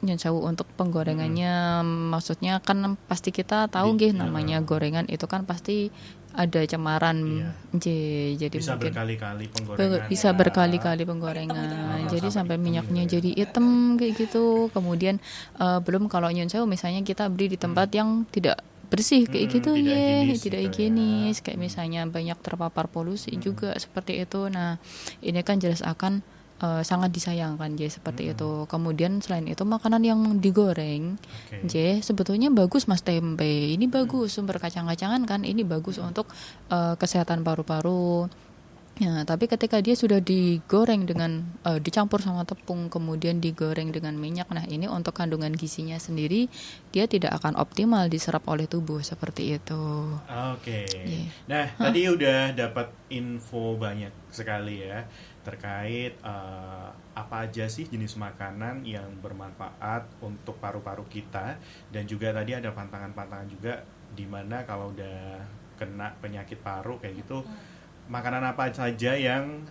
nyecawu untuk penggorengannya, maksudnya kan pasti kita tahu namanya gorengan itu kan pasti ada cemaran, jadi bisa mungkin berkali-kali penggorengan. Bisa berkali-kali penggorengan, jadi sampai minyaknya jadi hitam kayak gitu. Kemudian belum kalau nyecawu misalnya kita beli di tempat yang tidak bersih kayak gitu tidak higienis, kayak misalnya banyak terpapar polusi juga seperti itu. Nah ini kan jelas akan sangat disayangkan seperti itu. Kemudian selain itu makanan yang digoreng sebetulnya bagus Mas, tempe ini bagus, sumber kacang-kacangan kan ini bagus untuk kesehatan paru-paru. Nah, tapi ketika dia sudah digoreng dengan dicampur sama tepung, kemudian digoreng dengan minyak, nah ini untuk kandungan gizinya sendiri dia tidak akan optimal diserap oleh tubuh seperti itu. Nah, tadi udah dapat info banyak sekali ya terkait apa aja sih jenis makanan yang bermanfaat untuk paru-paru kita, dan juga tadi ada pantangan-pantangan juga di mana kalau udah kena penyakit paru kayak gitu makanan apa saja yang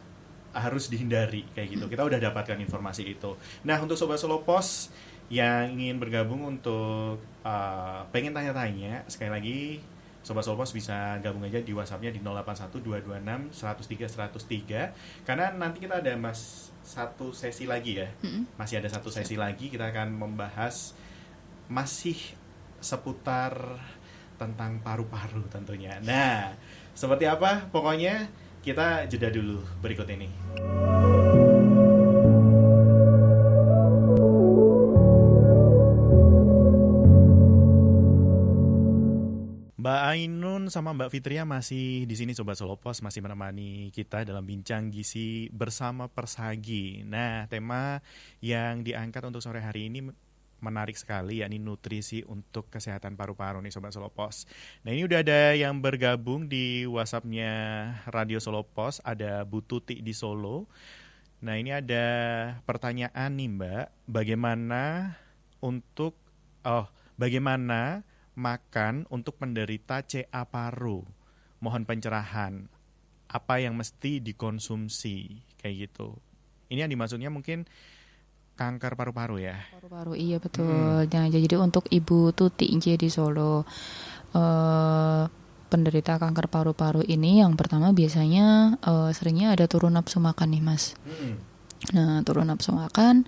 harus dihindari kayak gitu. Kita udah dapatkan informasi itu. Nah, untuk Sobat Solo Pos yang ingin bergabung untuk pengen tanya-tanya, sekali lagi Sobat Solo Pos bisa gabung aja di WhatsApp-nya di 081226 103 103, karena nanti kita ada satu sesi lagi ya. Masih ada satu sesi lagi, kita akan membahas masih seputar tentang paru-paru tentunya. Nah, seperti apa? Pokoknya Kita jeda dulu berikut ini. Mbak Ainun sama Mbak Fitria masih di sini Sobat Solopos, masih menemani kita dalam bincang gizi bersama Persagi. Nah, tema yang diangkat untuk sore hari ini menarik sekali, yakni nutrisi untuk kesehatan paru-paru nih Sobat Solopos. Nah, ini udah ada yang bergabung di WhatsApp-nya Radio Solopos, ada Bu Tuti di Solo. Nah, ini ada pertanyaan nih Mbak, bagaimana makan untuk penderita CA paru? Mohon pencerahan. Apa yang mesti dikonsumsi? Kayak gitu. Ini yang dimaksudnya mungkin kanker paru-paru ya? Paru-paru, iya betul. Nah, jadi untuk Ibu Tuti di Solo, penderita kanker paru-paru ini yang pertama biasanya seringnya ada turun nafsu makan nih Mas. Nah, turun nafsu makan,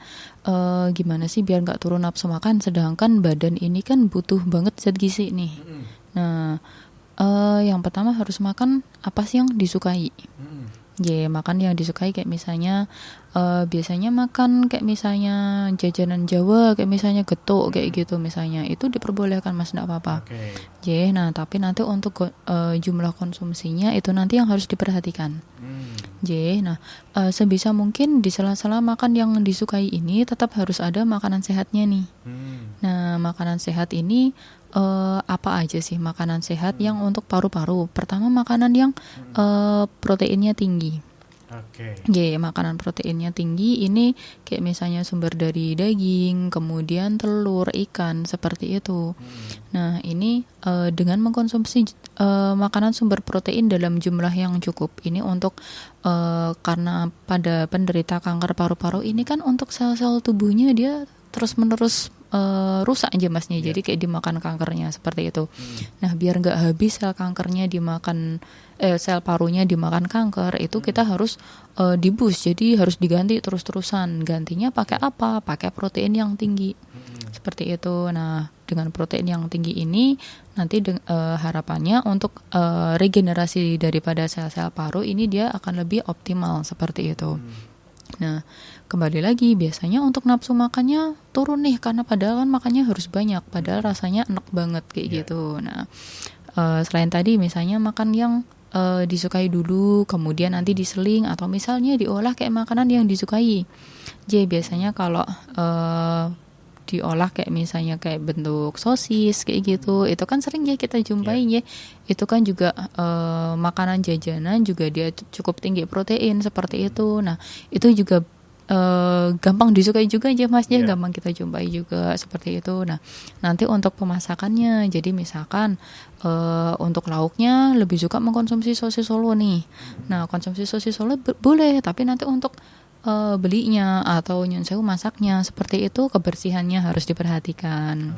gimana sih biar nggak turun nafsu makan? Sedangkan badan ini kan butuh banget zat gizi nih. Nah, yang pertama harus makan apa sih yang disukai? Makan yang disukai kayak misalnya biasanya makan kayak misalnya jajanan Jawa, kayak misalnya getuk kayak gitu misalnya, itu diperbolehkan Mas, enggak apa-apa. Nah tapi nanti untuk jumlah konsumsinya itu nanti yang harus diperhatikan. Nah sebisa mungkin di sela-sela makan yang disukai ini tetap harus ada makanan sehatnya nih. Nah makanan sehat ini apa aja sih makanan sehat yang untuk paru-paru? Pertama makanan yang proteinnya tinggi. Makanan proteinnya tinggi ini kayak misalnya sumber dari daging, kemudian telur, ikan, seperti itu. Nah ini dengan mengkonsumsi makanan sumber protein dalam jumlah yang cukup ini untuk karena pada penderita kanker paru-paru ini kan untuk sel-sel tubuhnya dia terus-menerus rusak aja Masnya, jadi kayak dimakan kankernya seperti itu. Nah biar nggak habis sel kankernya dimakan, sel parunya dimakan kanker, itu kita harus dibus, jadi harus diganti terus-terusan. Gantinya pakai apa? Pakai protein yang tinggi, seperti itu. Nah dengan protein yang tinggi ini nanti harapannya untuk regenerasi daripada sel-sel paru ini dia akan lebih optimal seperti itu. Nah, kembali lagi biasanya untuk nafsu makannya turun nih karena padahal kan makannya harus banyak, padahal rasanya enak banget kayak gitu. Nah, selain tadi misalnya makan yang disukai dulu, kemudian nanti diseling atau misalnya diolah kayak makanan yang disukai. Biasanya kalau diolah kayak misalnya kayak bentuk sosis kayak gitu, itu kan sering ya kita jumpai itu kan juga makanan jajanan juga dia cukup tinggi protein seperti itu. Nah itu juga gampang disukai juga aja Mas, gampang kita jumpai juga seperti itu. Nah nanti untuk pemasakannya, jadi misalkan untuk lauknya lebih suka mengkonsumsi sosis Solo nih. Nah konsumsi sosis Solo boleh, tapi nanti untuk belinya atau nyun sewu masaknya seperti itu kebersihannya harus diperhatikan.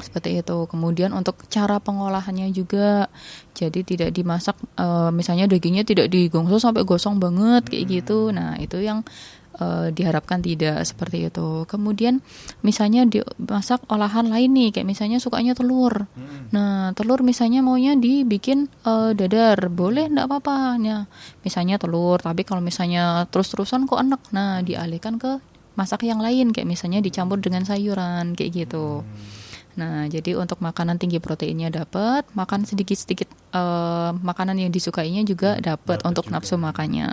Seperti itu. Kemudian untuk cara pengolahannya juga, jadi tidak dimasak misalnya dagingnya tidak digongso sampai gosong banget kayak gitu. Nah itu yang diharapkan tidak seperti itu. Kemudian misalnya dimasak olahan lain nih, kayak misalnya sukanya telur. Nah telur misalnya maunya dibikin dadar, boleh enggak apa-apa. Nah, misalnya telur, tapi kalau misalnya terus-terusan kok enak, nah dialihkan ke masak yang lain, kayak misalnya dicampur dengan sayuran kayak gitu. Nah jadi untuk makanan tinggi proteinnya dapat, makan sedikit-sedikit makanan yang disukainya juga dapat untuk nafsu makannya.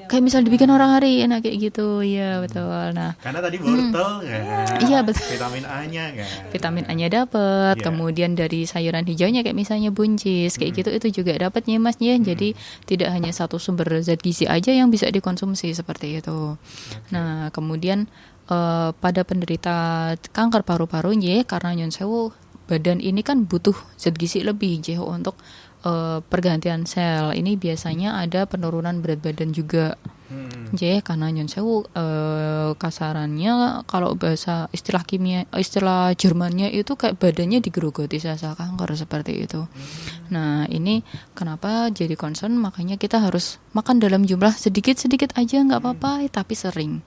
Kayak misal dibikin orang hari enak kayak gitu, ya betul. Nah, karena tadi wortel kan, iya betul. Vitamin A-nya kan, vitamin A-nya dapat. Kemudian dari sayuran hijaunya kayak misalnya buncis, kayak gitu itu juga dapatnya Mas ya. Jadi tidak hanya satu sumber zat gizi aja yang bisa dikonsumsi seperti itu. Nah, kemudian pada penderita kanker paru-paru karena nyun sewu badan ini kan butuh zat gizi lebih untuk pergantian sel. Ini biasanya ada penurunan berat badan juga. Karena nyun sewu kasarannya kalau bahasa istilah Jermannya itu kayak badannya digerogoti sel-sel kanker seperti itu. Nah ini kenapa jadi concern, makanya kita harus makan dalam jumlah sedikit-sedikit aja nggak apa-apa, tapi sering.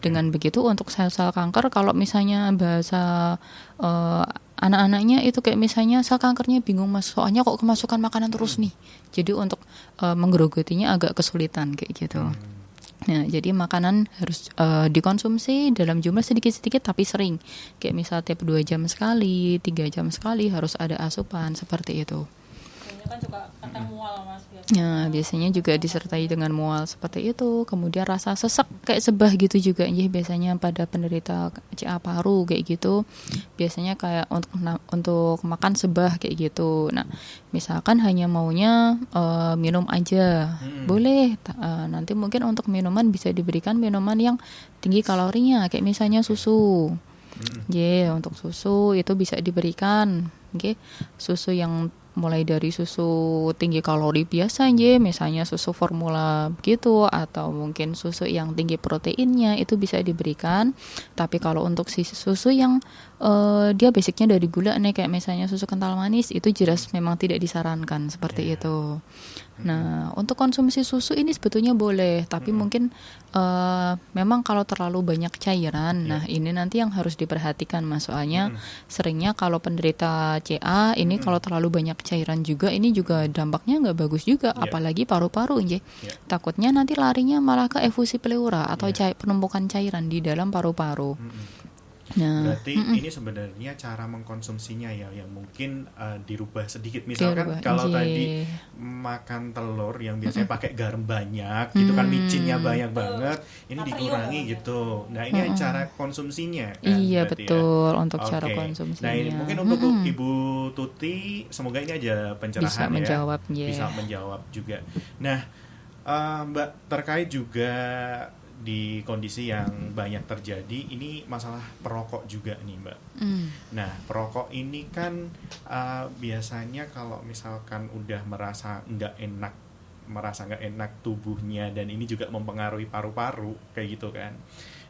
Dengan begitu untuk sel-sel kanker, kalau misalnya bahasa anak-anaknya itu kayak misalnya sel kankernya bingung mas, soalnya kok kemasukan makanan terus nih. Jadi untuk menggerogotinya agak kesulitan kayak gitu. Nah, jadi makanan harus dikonsumsi dalam jumlah sedikit-sedikit tapi sering. Kayak misal tiap 2 jam sekali, 3 jam sekali harus ada asupan seperti itu. Kayaknya kan juga kadang mual mas biasanya. Nah, biasanya juga disertai dengan mual seperti itu. Kemudian rasa sesek kayak sebah gitu juga ya biasanya pada penderita CA paru kayak gitu. Biasanya kayak untuk makan sebah kayak gitu. Nah, misalkan hanya maunya minum aja, boleh. Nanti mungkin untuk minuman bisa diberikan minuman yang tinggi kalorinya kayak misalnya susu. Untuk susu itu bisa diberikan. Susu yang mulai dari susu tinggi kalori biasa misalnya susu formula gitu, atau mungkin susu yang tinggi proteinnya itu bisa diberikan. Tapi kalau untuk susu yang dia basicnya dari gula nih, kayak misalnya susu kental manis, itu jelas memang tidak disarankan seperti itu. Nah, untuk konsumsi susu ini sebetulnya boleh, tapi mungkin memang kalau terlalu banyak cairan, nah ini nanti yang harus diperhatikan mas, soalnya seringnya kalau penderita CA ini kalau terlalu banyak cairan juga, ini juga dampaknya nggak bagus juga, apalagi paru-paru takutnya nanti larinya malah ke efusi pleura atau penumpukan cairan di dalam paru-paru. Nah, berarti ini sebenarnya cara mengkonsumsinya ya yang mungkin dirubah sedikit. Misalkan kalau tadi makan telur yang biasanya pakai garam banyak gitu kan, micinnya banyak banget, ini dikurangi gitu. Nah, ini cara konsumsinya kan. Iya betul untuk cara konsumsinya. Nah, ini mungkin untuk Ibu Tuti, semoga ini aja pencerahan bisa menjawab, bisa menjawab juga. Nah, Mbak, terkait juga di kondisi yang banyak terjadi ini masalah perokok juga nih Mbak. Nah, perokok ini kan biasanya kalau misalkan udah merasa nggak enak tubuhnya, dan ini juga mempengaruhi paru-paru kayak gitu kan.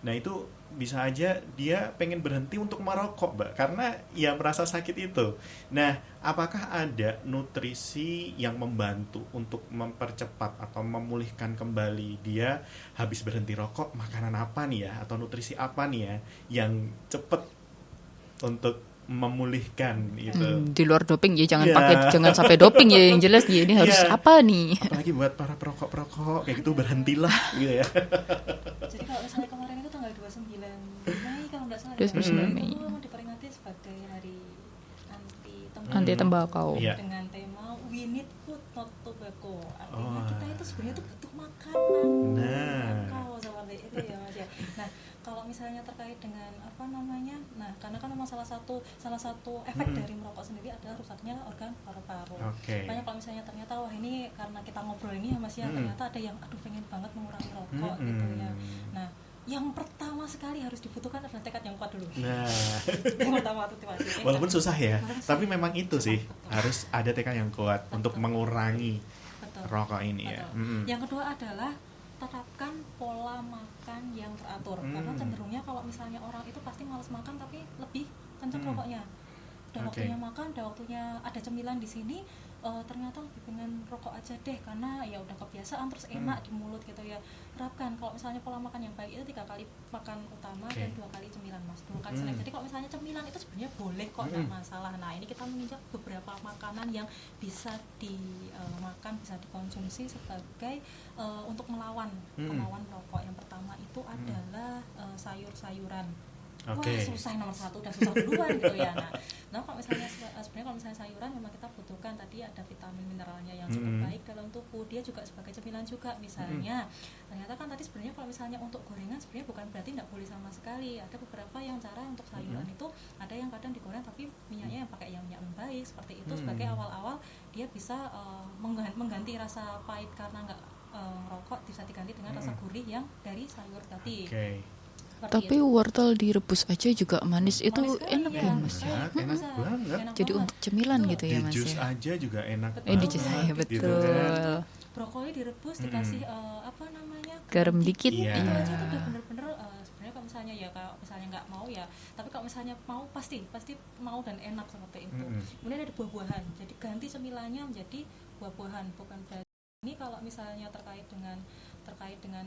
Nah, itu bisa aja dia pengen berhenti untuk merokok Mbak, karena ya merasa sakit itu. Nah, apakah ada nutrisi yang membantu untuk mempercepat atau memulihkan kembali dia habis berhenti rokok? Makanan apa nih ya, atau nutrisi apa nih ya yang cepet untuk memulihkan itu? Di luar doping ya, jangan sampai doping ya, yang jelas ya ini harus apa nih? Apalagi buat para perokok kayak gitu, berhentilah gitu ya. Jadi kalau misalnya kemarin itu tanggal 29 Mei kalau nggak salah, 29 Mei. itu diperingati sebagai hari anti tembakau dengan tema We Need Food Not Tobacco. Artinya kita itu sebenarnya itu butuh makanan, tembakau seperti itu ya mas ya. Nah, kalau misalnya terkait dengan apa namanya, nah karena kan memang salah satu efek dari merokok sendiri adalah rusaknya organ paru-paru. Makanya kalau misalnya ternyata wah ini karena kita ngobrol ini ya mas ya, ternyata ada yang pengen banget mengurangi rokok gitu ya. Nah, yang pertama sekali harus dibutuhkan adalah tekad yang kuat dulu. Nah, yang pertama itu walaupun susah ya, tapi memang itu sih harus ada tekad yang kuat untuk mengurangi rokok ini ya. Yang kedua adalah terapkan pola makan yang teratur. Karena cenderungnya kalau misalnya orang itu pasti malas makan tapi lebih kencang rokoknya. Udah waktunya makan, udah waktunya ada cemilan di sini, ternyata lebih pengen rokok aja deh karena ya udah kebiasaan terus enak di mulut gitu ya. Terapkan kalau misalnya pola makan yang baik itu 3 kali makan utama dan 2 kali cemilan mas, 2 kali snack. Jadi kalau misalnya cemilan itu sebenarnya boleh kok, nggak masalah. Nah, ini kita menginjak beberapa makanan yang bisa dimakan, bisa dikonsumsi sebagai untuk melawan rokok. Yang pertama itu adalah sayur-sayuran. Wah, susah nomor 1, udah susah duluan gitu ya. Nah kalau misalnya sebenarnya kalau misalnya sayuran memang kita butuhkan tadi ada vitamin mineralnya yang cukup baik dalam tubuh. Dia juga sebagai cemilan juga misalnya. Ternyata kan tadi sebenarnya kalau misalnya untuk gorengan sebenarnya bukan berarti nggak boleh sama sekali. Ada beberapa yang cara untuk sayuran itu ada yang kadang digoreng tapi minyaknya yang pakai yang minyak baik seperti itu, sebagai awal-awal dia bisa mengganti rasa pahit karena nggak rokok, bisa diganti dengan rasa gurih yang dari sayur tadi. Tapi wortel direbus aja juga manis, itu enak ya mas? Enak banget. Jadi untuk cemilan gitu ya mas? Di jus aja juga enak. Di jus aja betul. Gitu kan. Brokoli direbus dikasih garam dikit. Itu aja tuh udah bener-bener sebenarnya kalau misalnya ya kalau misalnya nggak mau ya, tapi kalau misalnya mau pasti mau dan enak seperti itu. Kemudian ada buah-buahan, jadi ganti cemilannya menjadi buah-buahan, bukan berarti ini kalau misalnya terkait dengan terkait dengan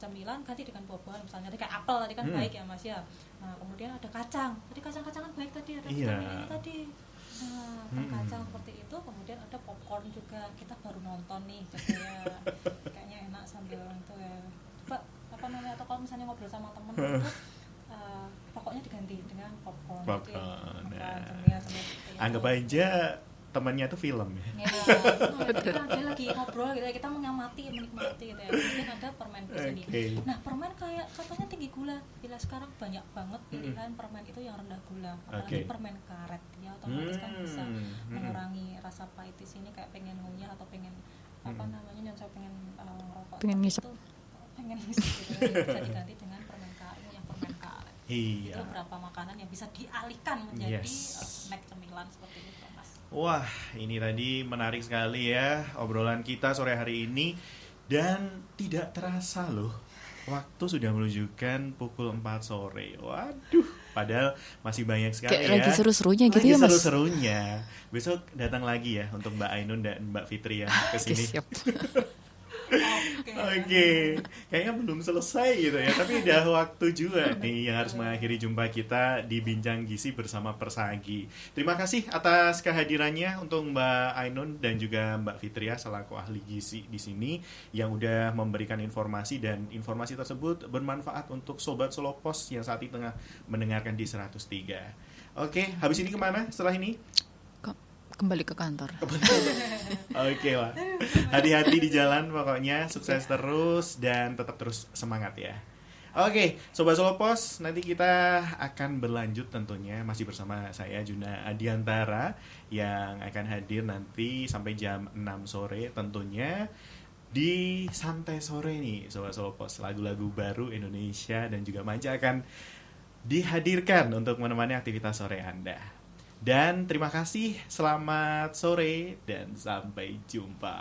cemilan ganti dengan buah-buahan, misalnya tadi kayak apel tadi kan baik ya Mas ya. Nah kemudian ada kacang, tadi kacang-kacangan baik tadi, ada vitamin ini tadi. Nah kan kacang seperti itu, kemudian ada popcorn juga, kita baru nonton nih jadi ya kayaknya enak sambil itu ya, coba atau kalau misalnya ngobrol sama temen itu pokoknya diganti dengan popcorn gitu ya. Anggap aja temannya tuh film ya. Kita ada lagi ngobrol gitu ya, kita mengamati, menikmati gitu ya. Mungkin ada permen di sini. Nah, permen kayak katanya tinggi gula. Bila sekarang banyak banget pilihan permen itu yang rendah gula. Apalagi permen karet ya, otomatis kan bisa mengurangi rasa pahit di sini, kayak pengen ngunyah atau pengen nyonsol, pengen ngerokok. Pengen ngisep. Pengen ngisep gitu ya. Bisa diganti dengan permen karet, yang permen karet. Iya. Itu beberapa makanan yang bisa dialihkan menjadi snack cemilan seperti itu, Mas. Wah, ini tadi menarik sekali ya obrolan kita sore hari ini. Dan tidak terasa loh, waktu sudah menunjukkan pukul 4 sore. Waduh, padahal masih banyak sekali kayak ya. lagi seru-serunya gitu ya Mas. Lagi seru-serunya. Besok datang lagi ya untuk Mbak Ainun dan Mbak Fitri ya ke sini. Siap. Oke. Kayaknya belum selesai gitu ya. Tapi udah waktu juga nih yang harus mengakhiri jumpa kita di Bincang Gizi bersama Persagi. Terima kasih atas kehadirannya untuk Mbak Ainun dan juga Mbak Fitria selaku ahli gizi di sini yang udah memberikan informasi, dan informasi tersebut bermanfaat untuk Sobat Solopos yang saat ini tengah mendengarkan di 103. Oke, habis ini kemana setelah ini? Kembali ke kantor. Oke lah. Hati-hati di jalan pokoknya, sukses terus dan tetap terus semangat ya. Oke, Sobat Solopos, nanti kita akan berlanjut tentunya masih bersama saya Juna Adiantara yang akan hadir nanti sampai jam 6 sore tentunya di Santai Sore nih Sobat Solopos. Lagu-lagu baru Indonesia dan juga manca akan dihadirkan untuk menemani aktivitas sore Anda. Dan terima kasih, selamat sore, dan sampai jumpa.